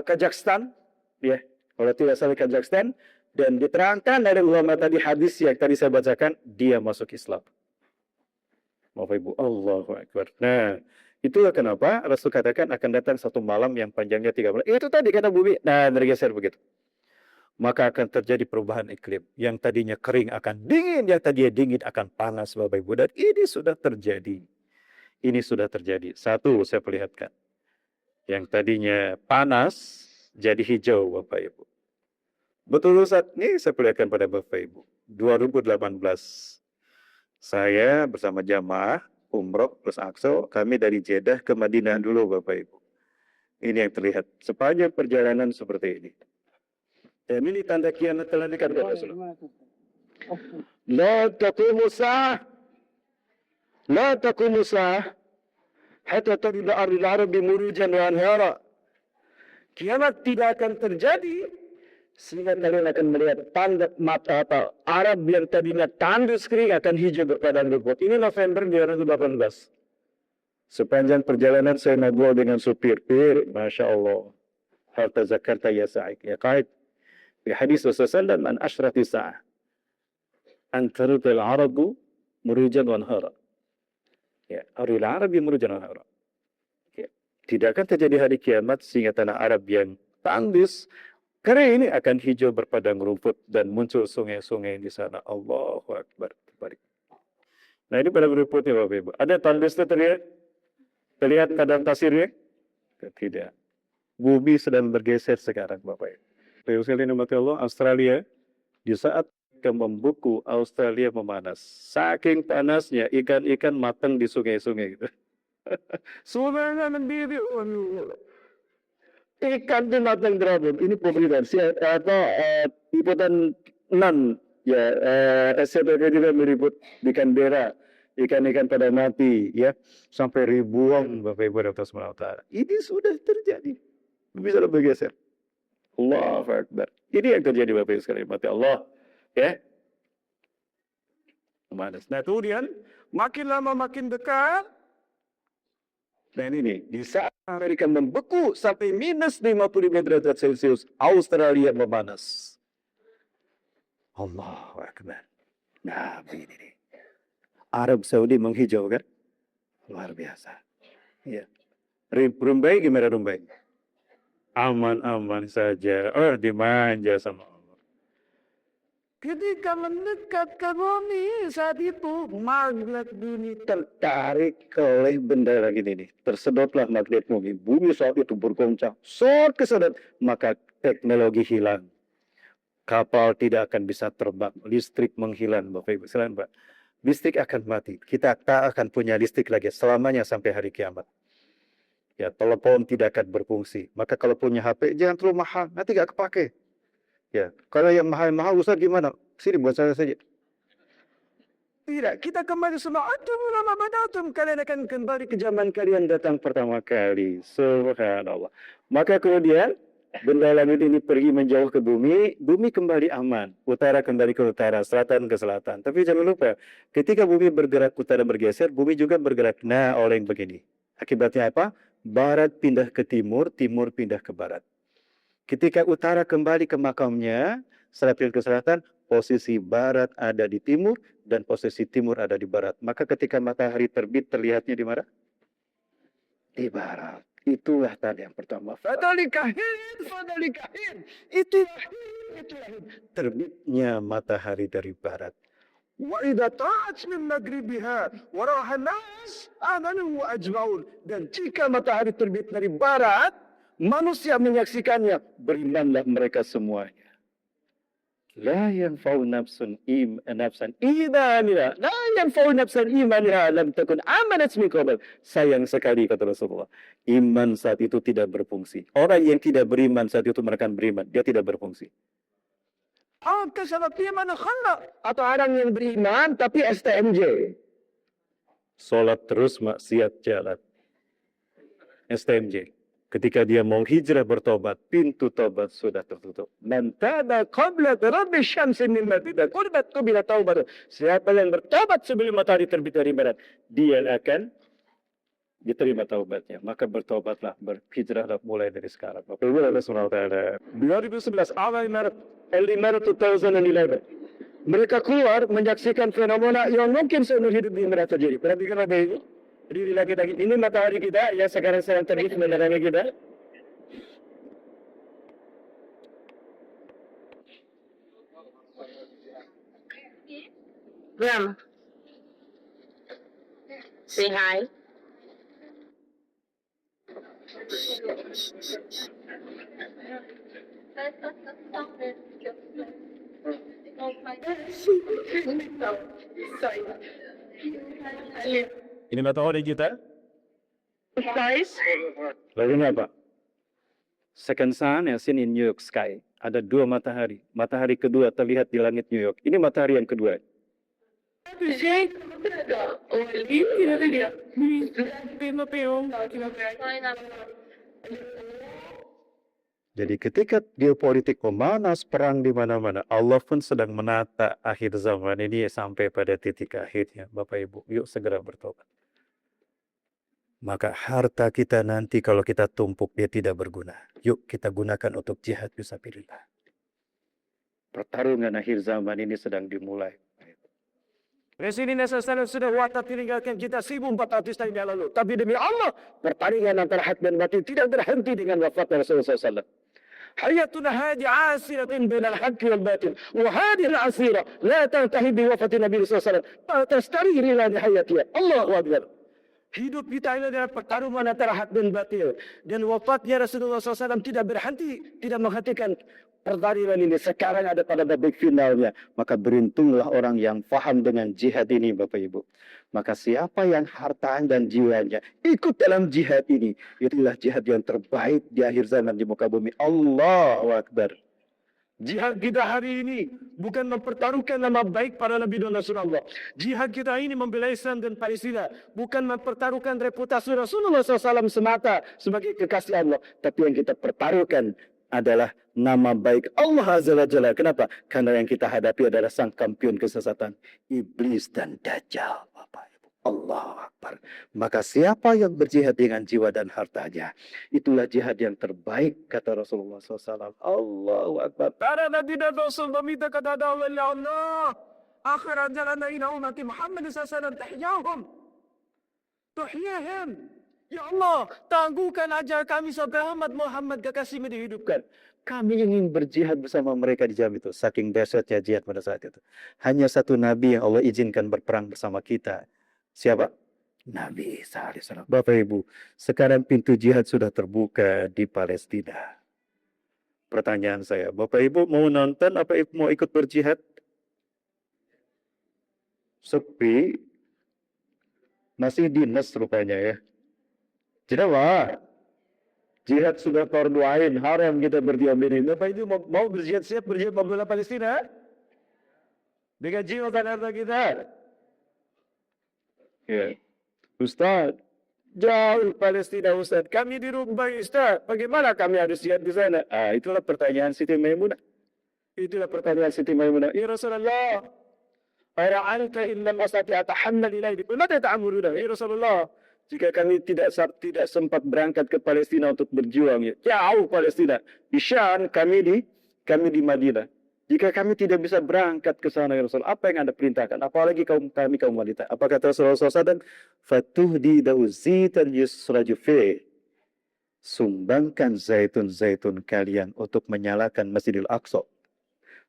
Kazakhstan, ya, kalau tidak salah Kazakhstan, dan diterangkan dari ulama tadi hadis yang tadi saya bacakan, dia masuk Islam. Bapak Ibu, Allahu Akbar. Nah, itulah kenapa Rasul katakan akan datang satu malam yang panjangnya 3 malam. Itu tadi kata bumi, nah bergeser begitu. Maka akan terjadi perubahan iklim. Yang tadinya kering akan dingin, yang tadinya dingin akan panas Bapak Ibu. Dan ini sudah terjadi. Ini sudah terjadi. Satu saya perlihatkan. Yang tadinya panas jadi hijau Bapak Ibu. Betul Ustaz, ini saya perlihatkan pada Bapak Ibu. 2018, saya bersama jamaah, umroh plus Aqsa, kami dari Jeddah ke Madinah dulu Bapak Ibu. Ini yang terlihat, sepanjang perjalanan seperti ini. Dan ini tanda kiamat telah dekat Bapak Rasulullah. La taqumu sa'ah, la taqumu sa'ah, hatta tabida ardil arabi murujan wa anhara. Kiamat tidak akan terjadi sehingga kalian akan melihat tanda mata Arab yang tadinya tandus kering akan hijau berpadang rumput. Ini November 2018. Sepanjang perjalanan saya ngobrol dengan supir, Masya Allah. Hal tazakarta ya sa'ik. Ya qaid. Di hadis Rasulullah an ashrati sa'ah. Antarutul arabu murujan wa anhara. Ya, arul arabi murujan wa anhara. Ya. Tidak akan terjadi hari kiamat sehingga tanah Arab yang tandus kering ini akan hijau berpadang rumput dan muncul sungai-sungai di sana. Allahu Akbar. Nah ini pada rumputnya Bapak Ibu. Ada tandusnya terlihat? Terlihat kadang tasirnya? Tidak. Bumi sedang bergeser sekarang Bapak Ibu. Bapak sekalian umat Allah, Australia di saat membeku, Australia memanas. Saking panasnya ikan-ikan matang di sungai-sungai gitu. Sungainya mendidih. Ikan itu matang terabut. Ini pemberitaan. Liputan 6 ya, SCTV juga meliput di Canberra. Ikan-ikan pada mati ya, sampai ribuan Bapak Ibu dan Saudara. Ini sudah terjadi. Bisa lebih bergeser. Allahu Akbar. Ini yang terjadi Bapak Ibu sekalian. Mati Allah ya. Manas. Nah kemudian makin lama makin dekat. Dan ini, di saat Amerika membeku sampai minus 55 derajat Celcius, Australia memanas. Allahu Akbar. Nah, begini nih. Arab Saudi menghijau kan? Luar biasa. Ya. Rumbai gimana Rumbai? Aman-aman saja. Oh, dimanja sama Allah. Ketika mendekat ke bumi saat itu magnet bumi tertarik oleh benda lagi ini. Tersedotlah magnet bumi. Bumi saat itu bergoncang. Kesedot. Maka teknologi hilang. Kapal tidak akan bisa terbang. Listrik menghilang Bapak Ibu. Selain Pak. Listrik akan mati. Kita tak akan punya listrik lagi selamanya sampai hari kiamat. Ya, telepon tidak akan berfungsi. Maka kalau punya HP jangan terlalu mahal. Nanti gak kepake. Ya, kalau yang mahal-mahal Ustaz gimana? Sini buat saya saja. Tidak, kita kembali semua. Kalian akan kembali ke zaman kalian datang pertama kali. Subhanallah. Maka kemudian benda langit ini pergi menjauh ke bumi, bumi kembali aman, utara kembali ke utara, selatan ke selatan. Tapi jangan lupa, ketika bumi bergerak utara bergeser, bumi juga bergerak. Nah, oleh yang begini. Akibatnya apa? Barat pindah ke timur, timur pindah ke barat. Ketika utara kembali ke makamnya, selatan ke selatan, posisi barat ada di timur dan posisi timur ada di barat. Maka ketika matahari terbit terlihatnya di mana? Di barat. Itulah tanda yang pertama. Fadhalika hin. Itulah hin. Terbitnya matahari dari barat. Wa idza ta'at min maghribiha wa raha an-nas amanu wa ajma'un. Dan jika matahari terbit dari barat, manusia menyaksikannya, berimanlah mereka semuanya. La yanfa'u nafsan imanha. La yanfa'u nafsan imanha lam takun amanat min qabl. Sayang sekali kata Rasulullah. Iman saat itu tidak berfungsi. Orang yang tidak beriman saat itu mereka beriman, dia tidak berfungsi. Atau orang yang beriman tapi STMJ. Salat terus maksiat jalan. STMJ. Ketika dia mau hijrah bertobat, pintu tobat sudah tertutup. Man taba qabla rabbi syamsi min maghribah qurbat qabila taubat. Siapa yang bertobat sebelum matahari terbit dari barat, dia akan diterima taubatnya. Maka bertobatlah, berhijrahlah mulai dari sekarang. Bapak Ibu Allah Subhanahu wa taala. 2011 awal Maret 2011 mereka keluar menyaksikan fenomena yang mungkin seumur hidup di mereka terjadi. Perhatikan Bapak Ibu. Diri lagi-lagi ini matahari kita yang sekarang sedang terbit menerangi kita. Grandma, say hi. Ini matahari kita. Guys, Lalu apa? Second sun as seen in New York sky. Ada dua matahari. Matahari kedua terlihat di langit New York. Ini matahari yang kedua. Jadi ketika geopolitik memanas, perang di mana-mana, Allah pun sedang menata akhir zaman ini sampai pada titik akhirnya. Bapak Ibu, yuk segera bertobat. Maka harta kita nanti kalau kita tumpuk dia tidak berguna. Yuk kita gunakan untuk jihad fisabilillah. Pertarungan akhir zaman ini sedang dimulai. Presiden SAW sudah wafat meninggalkan kita 1400 tahun yang lalu. Tapi demi Allah, pertandingan antara hak dan batil tidak berhenti dengan wafat Rasulullah SAW. حياتنا هذه عاسرة بين الحق والباطل وهذه العسيرة لا تنتهي بوفاة النبي صلى الله عليه وسلم تستمر إلى نهايتها. الله أكبر. Hidup kita ini adalah pertarungan antara hak dan batil. Dan wafatnya Rasulullah SAW tidak berhenti, tidak menghentikan pertarungan ini. Sekarang ada pada babak finalnya. Maka beruntunglah orang yang faham dengan jihad ini Bapak Ibu. Maka siapa yang hartanya dan jiwanya ikut dalam jihad ini, itulah jihad yang terbaik di akhir zaman di muka bumi. Allahu Akbar. Jihad kita hari ini bukan mempertaruhkan nama baik para Nabi dan Rasulullah. Jihad kita ini membela Islam dan Palestina. Bukan mempertaruhkan reputasi Rasulullah SAW semata sebagai kekasih Allah. Tapi yang kita pertaruhkan adalah nama baik Allah Azza wa Jalla. Kenapa? Karena yang kita hadapi adalah sang kampion kesesatan, Iblis dan Dajjal. Bapak Ibu, Allahu Akbar. Maka siapa yang berjihad dengan jiwa dan hartanya, itulah jihad yang terbaik, kata Rasulullah SAW. Allahu Akbar. Para Nabi dan Rasul meminta kepada Allah, ya Allah, akhirat jalana ila umati Muhammad SAW tuhyahim. Ya Allah, tangguhkan ajar kami sampai Muhammad kekasihmu dihidupkan. Kami ingin berjihad bersama mereka di jam itu. Saking dahsyatnya jihad pada saat itu. Hanya satu Nabi yang Allah izinkan berperang bersama kita. Siapa? Nabi SAW. Bapak Ibu, sekarang pintu jihad sudah terbuka di Palestina. Pertanyaan saya, Bapak Ibu mau nonton apa mau ikut berjihad? Sepi. Masih dinas rupanya ya. Kenapa? Jihad sudah fardu ain, haram kita berdiam diri. Bapak itu mau berjihad, siap berjihad membela Palestina? Dengan jiwa dan harta kita. Ya. Ustaz, Jauh Palestina Ustaz. Kami di Dubai Ustaz. Bagaimana kami harus jihad di sana? Itulah pertanyaan Siti Maimunah. Itulah pertanyaan Siti Maimunah. Ya Rasulullah. Ara'anta in lam astati' atahammal ilaih. Mata ta'amuruna? Ya Rasulullah. Jika kami tidak sempat berangkat ke Palestina untuk berjuang, ya, jauh Palestina. Di Syam, kami di Madinah. Jika kami tidak bisa berangkat ke sana, ya Rasul, apa yang Anda perintahkan? Apalagi kaum wanita. Apa kata Rasulullah SAW? Fatuhdi dauzitan yusraju fi. Sumbangkan zaitun-zaitun kalian untuk menyalakan Masjidil Aqsa,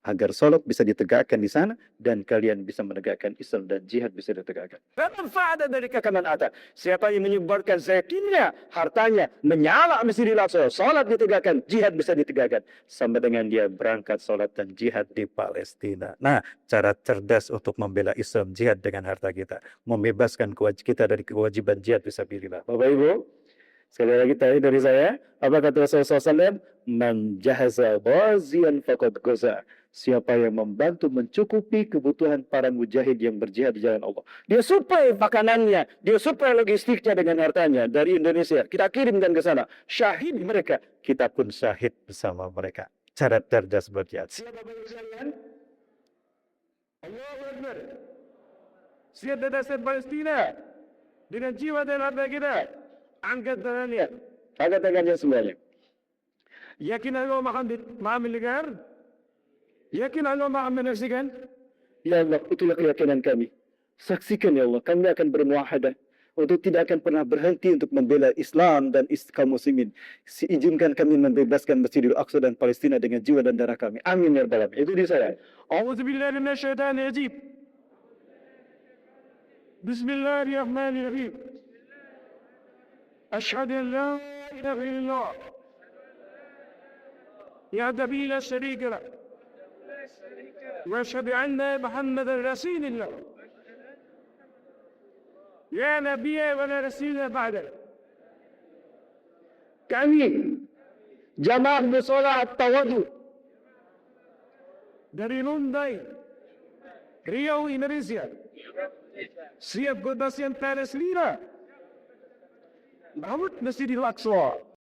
agar salat bisa ditegakkan di sana dan kalian bisa menegakkan Islam dan jihad bisa ditegakkan. Faman fa'ala dzalika kaman ata. Siapa yang menyebarkan zaitunnya, hartanya, menyala Masjidil Aqsa, salat ditegakkan, jihad bisa ditegakkan, sama dengan dia berangkat salat dan jihad di Palestina. Nah, cara cerdas untuk membela Islam, jihad dengan harta kita, membebaskan kita dari kewajiban jihad fisabilillah. Bapak Ibu, sekali lagi tadi dari saya, apa kata Rasulullah SAW? Man jahaza ghazian faqad ghaza. Siapa yang membantu mencukupi kebutuhan para mujahid yang berjihad di jalan Allah. Dia suplai makanannya, dia suplai logistiknya dengan hartanya dari Indonesia. Kita kirimkan ke sana. Syahid mereka, kita pun syahid bersama mereka. Cara cerdas berjihad. Siap Bapak Ibu sekalian? Allahu Akbar. Siap dasar Palestina dengan jiwa dan harta kita. Angkat tangannya. Angkat tangannya semuanya. Yakin Allah maha mendengar? Yakin Allah maha menyaksikan? Ya Allah, itulah keyakinan kami. Saksikan ya Allah, kami akan bermuahadah untuk tidak akan pernah berhenti untuk membela Islam dan kaum muslimin. Izinkan kami membebaskan Masjidil Aqsa dan Palestina dengan jiwa dan darah kami. Amin ya rabbal alamin. Itu di saya. A'udzubillahi minasyaitonir rajim. Bismillahirrahmanirrahim. أشهد أن لا إله إلا الله وحده لا شريك له وأشهد أن محمدا رسول الله لا نبي ولا رسول بعده. Kami jamaah musola At-Tawadu dari Mumbai, Riau, Indonesia, siap berdasarkan Palestina, Masjidil Aqsa